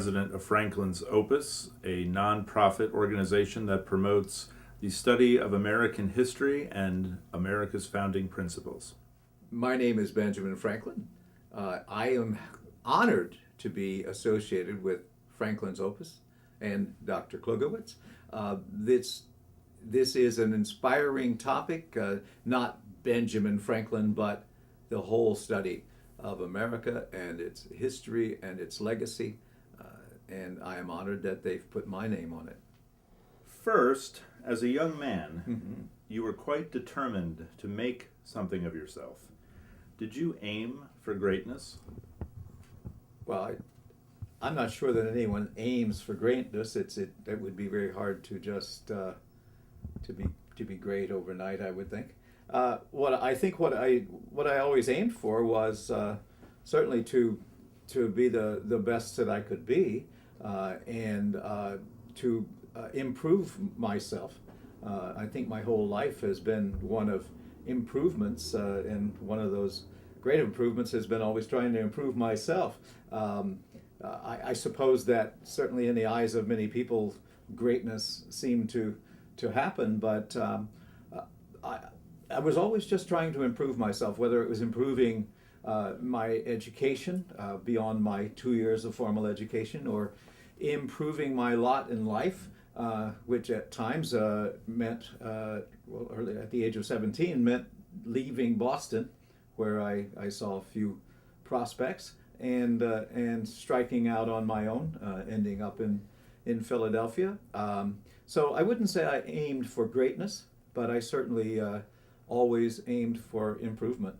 president of Franklin's Opus, a nonprofit organization that promotes the study of American history and America's founding principles. My name is Benjamin Franklin. I am honored to be associated with Franklin's Opus and Dr. Klugowitz. This is an inspiring topic, not Benjamin Franklin, but the whole study of America and its history and its legacy, and I am honored that they've put my name on it. First, as a young man, you were quite determined to make something of yourself. Did you aim for greatness? Well, I'm not sure that anyone aims for greatness. It would be very hard to just to be great overnight, I would think. What I always aimed for was certainly to be the best that I could be, and to improve myself. I think my whole life has been one of improvements, and one of those great improvements has been always trying to improve myself. I suppose that certainly in the eyes of many people, greatness seemed to happen, but I was always just trying to improve myself, whether it was improving my education beyond my 2 years of formal education, or improving my lot in life, which at times meant, early at the age of 17, meant leaving Boston, where I saw a few prospects, and striking out on my own, ending up in Philadelphia. So I wouldn't say I aimed for greatness, but I certainly always aimed for improvement.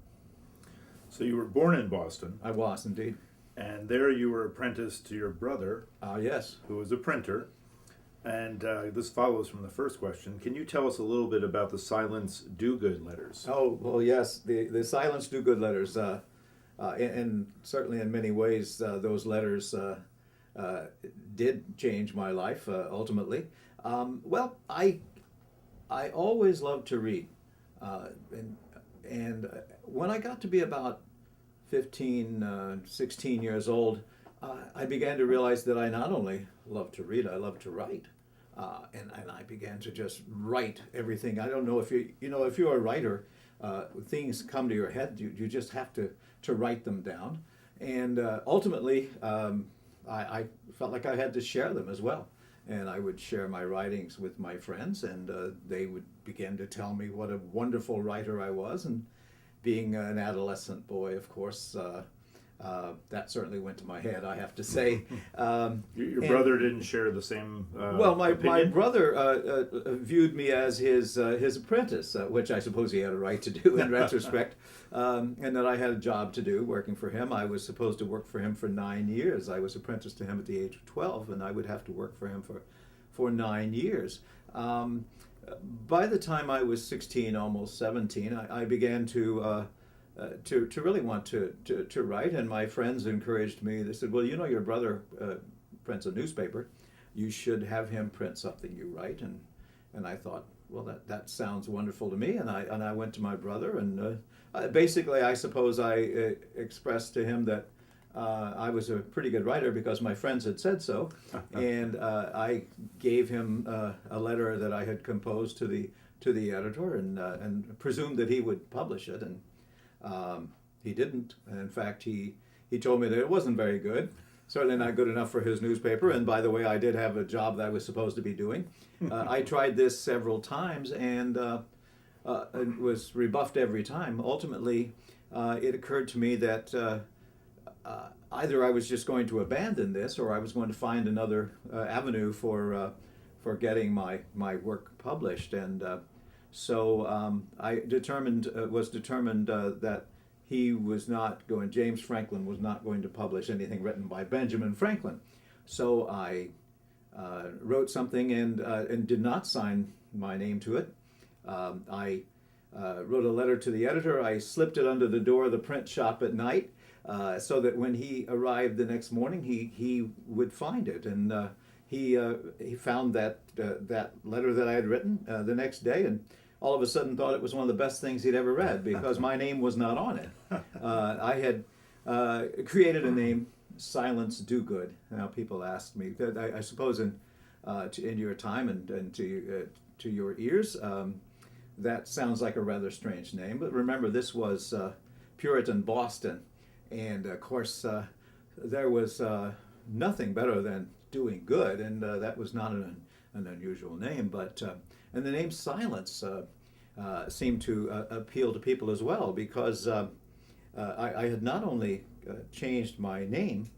So you were born in Boston. I was indeed. And there you were apprenticed to your brother, Yes. who was a printer. And this follows from the first question. Can you tell us a little bit about the Silence Do-Good letters? Oh, well, yes, the Silence Do-Good letters, and certainly in many ways those letters did change my life ultimately. Well, I always loved to read, and when I got to be about 15, 16 years old, I began to realize that I not only love to read, I love to write. And I began to just write everything. I don't know if if you're a writer, things come to your head. You just have to write them down. And ultimately, I felt like I had to share them as well. And I would share my writings with my friends, and they would begin to tell me what a wonderful writer I was. And being an adolescent boy, of course, that certainly went to my head, I have to say. Your brother didn't share the same well, my opinion? brother viewed me as his apprentice, which I suppose he had a right to do in retrospect, and that I had a job to do working for him. I was supposed to work for him for 9 years. I was apprenticed to him at the age of 12, and I would have to work for him for 9 years. By the time I was 16, almost 17, I began to really want to write, and my friends encouraged me. They said, well, your brother prints a newspaper. You should have him print something you write. And I thought, well, that sounds wonderful to me. And I went to my brother, and basically I suppose I expressed to him that I was a pretty good writer because my friends had said so. And I gave him a letter that I had composed to the editor, and presumed that he would publish it. And he didn't. In fact, he told me that it wasn't very good. Certainly not good enough for his newspaper. And by the way, I did have a job that I was supposed to be doing. I tried this several times, and was rebuffed every time. Ultimately, it occurred to me that either I was just going to abandon this, or I was going to find another avenue for getting my work published. And so I was determined that James Franklin was not going to publish anything written by Benjamin Franklin. So I wrote something and did not sign my name to it. I wrote a letter to the editor. I slipped it under the door of the print shop at night, so that when he arrived the next morning, he would find it. And he found that letter that I had written the next day, and all of a sudden thought it was one of the best things he'd ever read, because my name was not on it. I had created a name Silence Do Good. Now people ask me. I suppose in your time and to your ears, that sounds like a rather strange name. But remember, this was Puritan Boston, and of course there was nothing better than doing good, and that was not an unusual name. But and the name Silence seemed to appeal to people as well, because I had not only changed my name,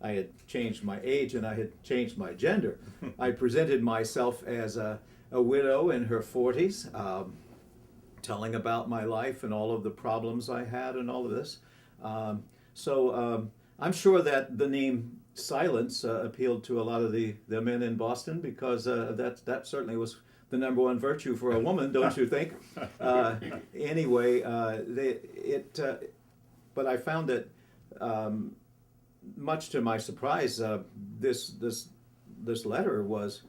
I had changed my age, and I had changed my gender. I presented myself as a widow in her 40s, telling about my life and all of the problems I had and all of this. So I'm sure that the name Silence appealed to a lot of the men in Boston, because that certainly was the number one virtue for a woman, don't you think? Anyway, but I found that, much to my surprise, this letter was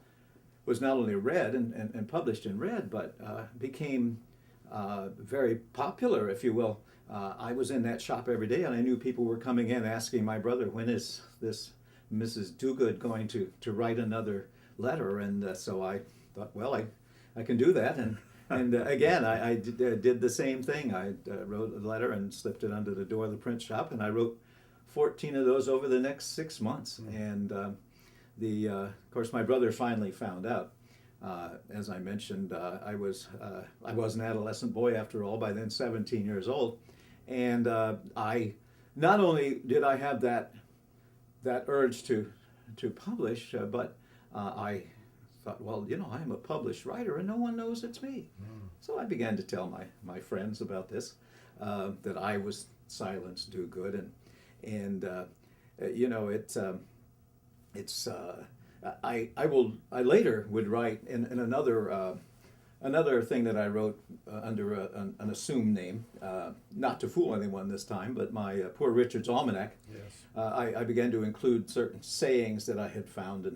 not only read and published and read, but became very popular, if you will. I was in that shop every day, and I knew people were coming in asking my brother, when is this Mrs. Dogood going to write another letter? And so I thought, well, I can do that. And again, I did the same thing. I wrote a letter and slipped it under the door of the print shop, and I wrote 14 of those over the next 6 months. And of course, my brother finally found out. As I mentioned, I was an adolescent boy after all, by then 17 years old. And I not only did I have that urge to publish, but I thought, well, I'm a published writer and no one knows it's me. So I began to tell my friends about this, that I was Silence Do Good, and I later would write in another thing that I wrote under an assumed name, not to fool anyone this time, but my Poor Richard's Almanac. Yes. I began to include certain sayings that I had found,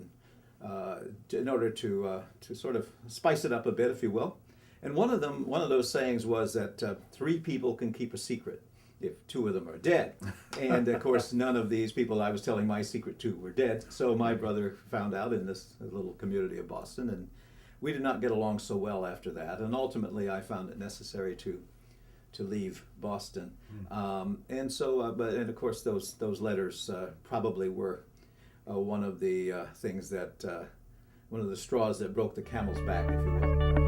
in order to sort of spice it up a bit, if you will. And one of those sayings was that 3 people can keep a secret if 2 of them are dead. And of course, none of these people I was telling my secret to were dead. So my brother found out in this little community of Boston, and we did not get along so well after that. And ultimately, I found it necessary to leave Boston. And so, and of course, those letters probably were one of the things that one of the straws that broke the camel's back, if you will.